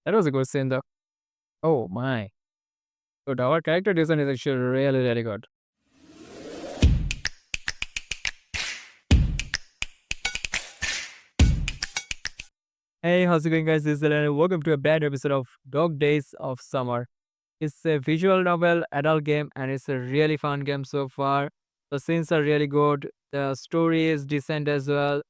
That was a good scene though. Oh my. Good. Our character design is actually really, really good. Hey, how's it going, guys? This is Xalien and welcome to a brand new episode of Dog Days of Summer. It's a visual novel, adult game, and it's a really fun game so far. The scenes are really good. The story is decent as well.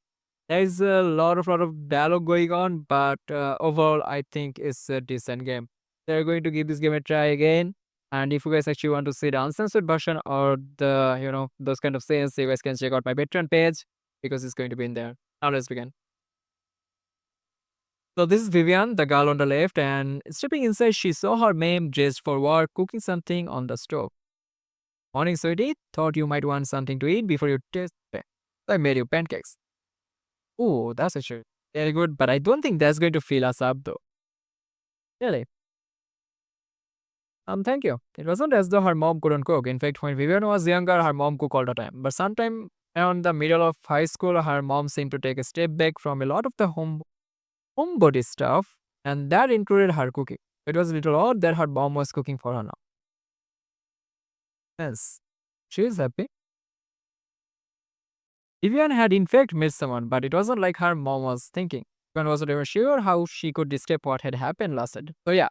There is a lot of dialogue going on, but overall, I think it's a decent game. They're going to give this game a try again. And if you guys actually want to see the uncensored version or the those kind of scenes, you guys can check out my Patreon page because it's going to be in there. Now let's begin. So this is Vivian, the girl on the left, and stepping inside, she saw her mom dressed for work, cooking something on the stove. Morning, sweetie. Thought you might want something to eat before you taste it. So I made you pancakes. Oh, that's actually very good, but I don't think that's going to fill us up though. Really? Thank you. It wasn't as though her mom couldn't cook. In fact, when Vivian was younger, her mom cooked all the time. But sometime around the middle of high school, her mom seemed to take a step back from a lot of the homebody stuff, and that included her cooking. It was a little odd that her mom was cooking for her now. Yes, she is happy. Vivian had in fact met someone, but it wasn't like her mom was thinking. Vivian wasn't even sure how she could describe what had happened last night. So yeah,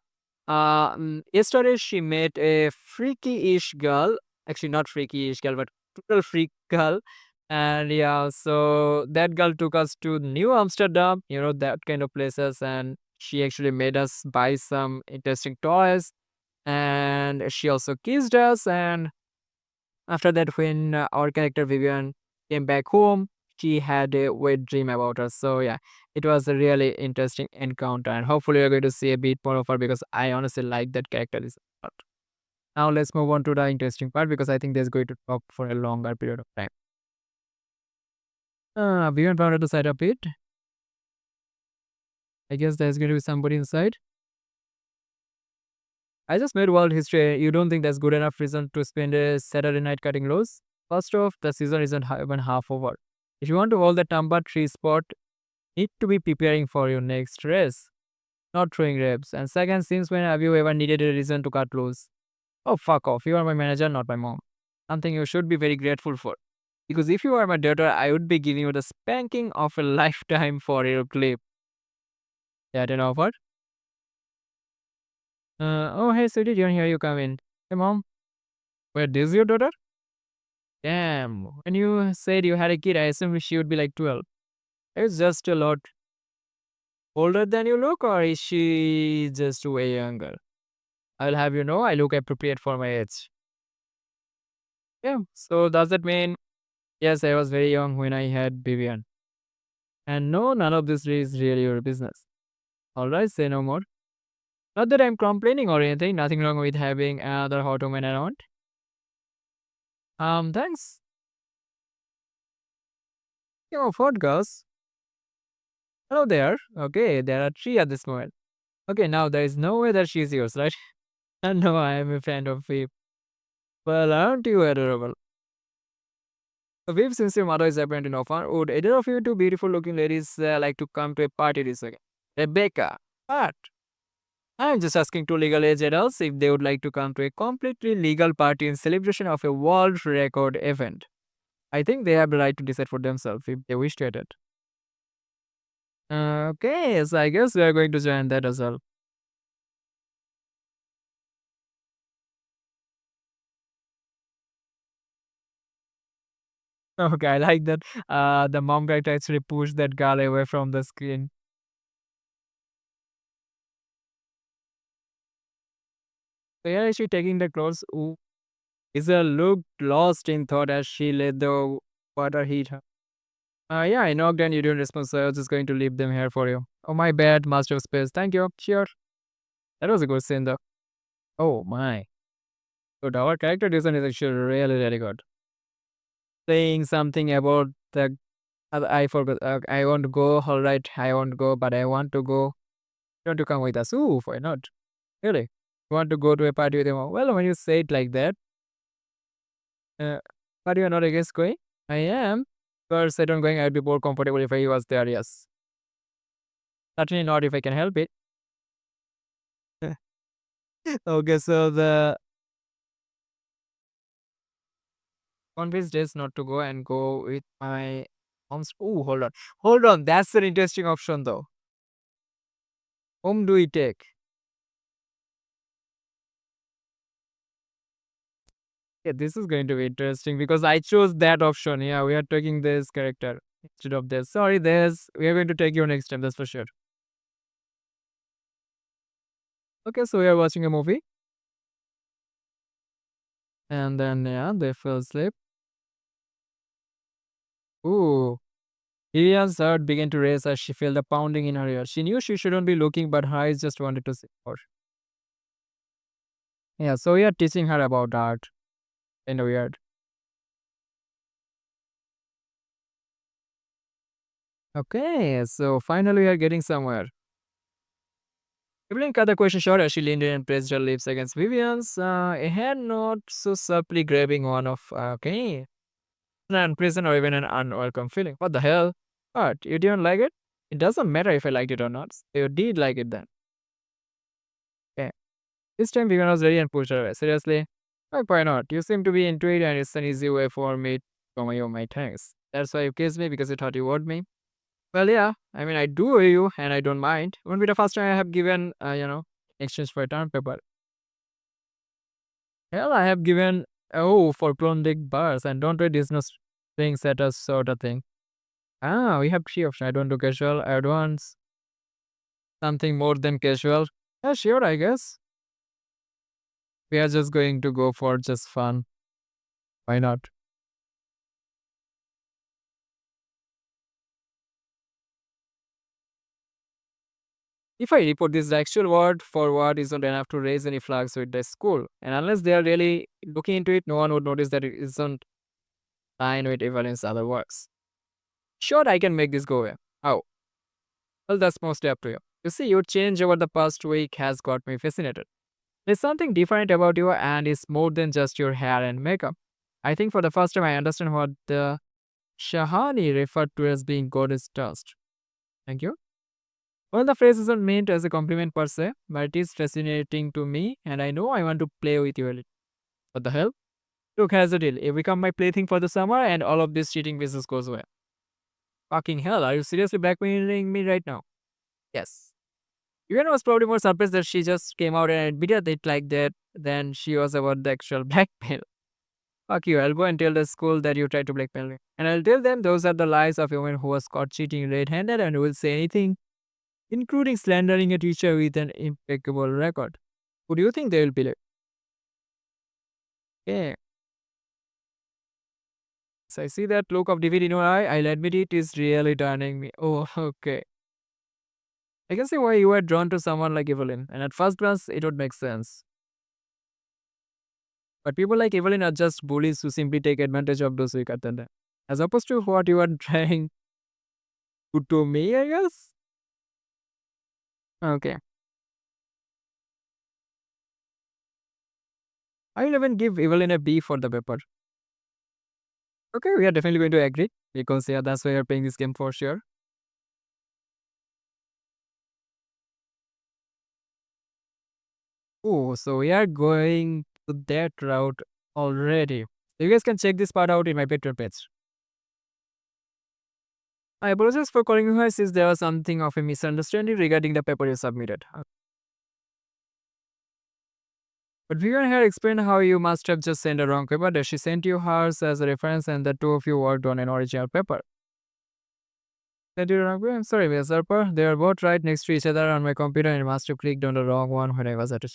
yesterday she met a freaky-ish girl. Actually, not freaky-ish girl, but total freak girl. And yeah, so that girl took us to New Amsterdam, that kind of places, and she actually made us buy some interesting toys. And she also kissed us, and after that, when our character Vivian came back home, she had a wet dream about us. So yeah, it was a really interesting encounter, and hopefully we're going to see a bit more of her because I honestly like that character. A lot. Now let's move on to the interesting part because I think there's going to talk for a longer period of time. Vivian found out the side of it. I guess there's going to be somebody inside. I just made world history. You don't think that's good enough reason to spend a Saturday night cutting loose? First off, the season isn't even half over. If you want to hold the Tamba tree spot, need to be preparing for your next race, not throwing reps. And second, since when have you ever needed a reason to cut loose? Oh, fuck off. You are my manager, not my mom. Something you should be very grateful for. Because if you were my daughter, I would be giving you the spanking of a lifetime for your clip. That an offer? Oh, hey, sweetie, John, here you come in. Hey, mom. Wait, this is your daughter? Damn. When you said you had a kid, I assumed she would be like 12. It's just a lot older than you look, or is she just way younger? I'll have you know I look appropriate for my age. Yeah. So does that mean yes, I was very young when I had Vivian? And no, none of this is really your business. Alright, say no more. Not that I'm complaining or anything, nothing wrong with having another hot woman around. Thanks. What girls? Hello there. Okay, there are three at this moment. Okay, now there is no way that she's yours, right? And no, I am a friend of Viv. Well, aren't you adorable? So Viv, since your mother is apparently no fun, would either of you two beautiful looking ladies like to come to a party this weekend? Rebecca. What? I'm just asking two legal age adults if they would like to come to a completely legal party in celebration of a world record event. I think they have the right to decide for themselves if they wish to attend. Okay, so I guess we are going to join that as well. Okay, I like that. The mom character actually pushed that girl away from the screen. So yeah, is she taking the clothes? Ooh. Isa looked lost in thought as she let the water hit her. Yeah, I knocked and you didn't respond, so I was just going to leave them here for you. Oh, my bad, master of space. Thank you. Sure. That was a good scene, though. Oh, my. Good. Our character design is actually really, really good. Saying something about the. I forgot. I want to go. All right. I want to go, but I want to go. You want to come with us? Ooh, why not? Really? You want to go to a party with him? Well, when you say it like that, uh, but you are not against going? I am. But I don't going, I'd be more comfortable if I was there, yes. Certainly not if I can help it. Okay, so the convinced is not to go and go with my mom's. Oh, hold on. Hold on. That's an interesting option, though. Whom do we take? Yeah, this is going to be interesting because I chose that option. Yeah, we are taking this character instead of this. Sorry, this. We are going to take you next time, that's for sure. Okay, so we are watching a movie. And then, yeah, they fell asleep. Ooh. Vivian's heart began to race as she felt the pounding in her ear. She knew she shouldn't be looking, but her eyes just wanted to see more. Yeah, so we are teaching her about art. Kind of weird. Okay, so finally we are getting somewhere. Evelyn cut the question short as she leaned in and pressed her lips against Vivian's, a hand not so subtly grabbing one of, okay, an unpleasant or even an unwelcome feeling. What the hell? What? You didn't like it? It doesn't matter if I liked it or not. You did like it then. Okay. This time Vivian was ready and pushed her away. Seriously? Like, why not? You seem to be into it and it's an easy way for me to show my thanks. That's why you kissed me because you thought you owed me. Well, yeah. I mean, I do owe you, and I don't mind. Won't be the first time I have given, exchange for a term paper. Hell, I have given, oh, for clonic bars, and don't read these no strings at us sort of thing. Ah, we have three options. I don't do casual, advance, something more than casual. Yeah, sure, I guess. We are just going to go for just fun. Why not? If I report this, the actual word for word isn't enough to raise any flags with the school. And unless they are really looking into it, no one would notice that it isn't line with Evelyn's other works. Sure, I can make this go away. How? Well, that's mostly up to you. You see, your change over the past week has got me fascinated. There's something different about you, and it's more than just your hair and makeup. I think for the first time, I understand what the Shahani referred to as being goddess dust. Thank you. Well, the phrase isn't meant as a compliment per se, but it is fascinating to me, and I know I want to play with you a little. What the hell? Look, here's the deal. You become my plaything for the summer, and all of this cheating business goes away. Fucking hell, are you seriously blackmailing me right now? Yes. Vivian was probably more surprised that she just came out and admitted it like that than she was about the actual blackmail. Fuck you, I'll go and tell the school that you tried to blackmail me. And I'll tell them those are the lies of a woman who was caught cheating red handed and will say anything, including slandering a teacher with an impeccable record. Who do you think they will believe? Okay. So I see that look of defeat in your eye. I'll admit it is really turning me. Oh, okay. I can see why you were drawn to someone like Evelyn, and at first glance, it would make sense. But people like Evelyn are just bullies who simply take advantage of those weaker than them. As opposed to what you are trying to do me, I guess? Okay. I'll even give Evelyn a B for the paper. Okay, we are definitely going to agree because yeah, that's why you're playing this game for sure. Oh, so we are going to that route already. You guys can check this part out in my Patreon page. I apologize for calling you guys since there was something of a misunderstanding regarding the paper you submitted. But Vivian had explained how you must have just sent a wrong paper that she sent you hers as a reference and the two of you worked on an original paper. Sent you the wrong paper? I'm sorry, Miss Harper. They are both right next to each other on my computer and must have clicked on the wrong one when I was at a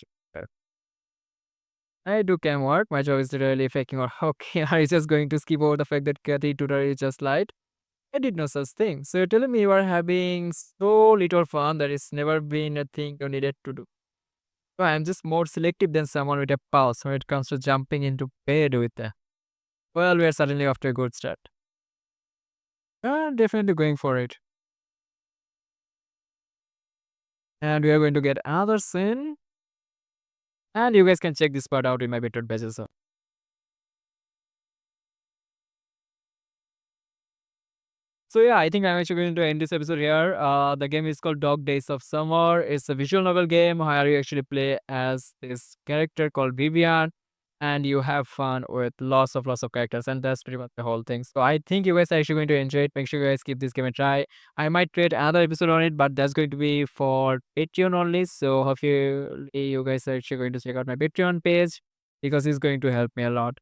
I do cam work. My job is literally faking or okay. Are you just going to skip over the fact that Kathy Tudor is just lied? I did no such thing. So you're telling me you are having so little fun that it's never been a thing you needed to do. So I'm just more selective than someone with a pulse when it comes to jumping into bed with a. Well, we are suddenly off to a good start. Definitely going for it. And we are going to get another scene. And you guys can check this part out in my Bitcoin pages. So So yeah, I think I'm actually going to end this episode here. The game is called Dog Days of Summer. It's a visual novel game where you actually play as this character called Vivian, and you have fun with lots of characters, and that's pretty much the whole thing. So I think you guys are actually going to enjoy it. Make sure you guys give this game a try. I might create another episode on it, but that's going to be for Patreon only. So hopefully you guys are actually going to check out my Patreon page because it's going to help me a lot.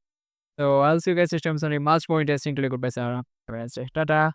So I'll see you guys next time. Something much more interesting. Till goodbye, Sarah. Have a nice day. Ta-ta.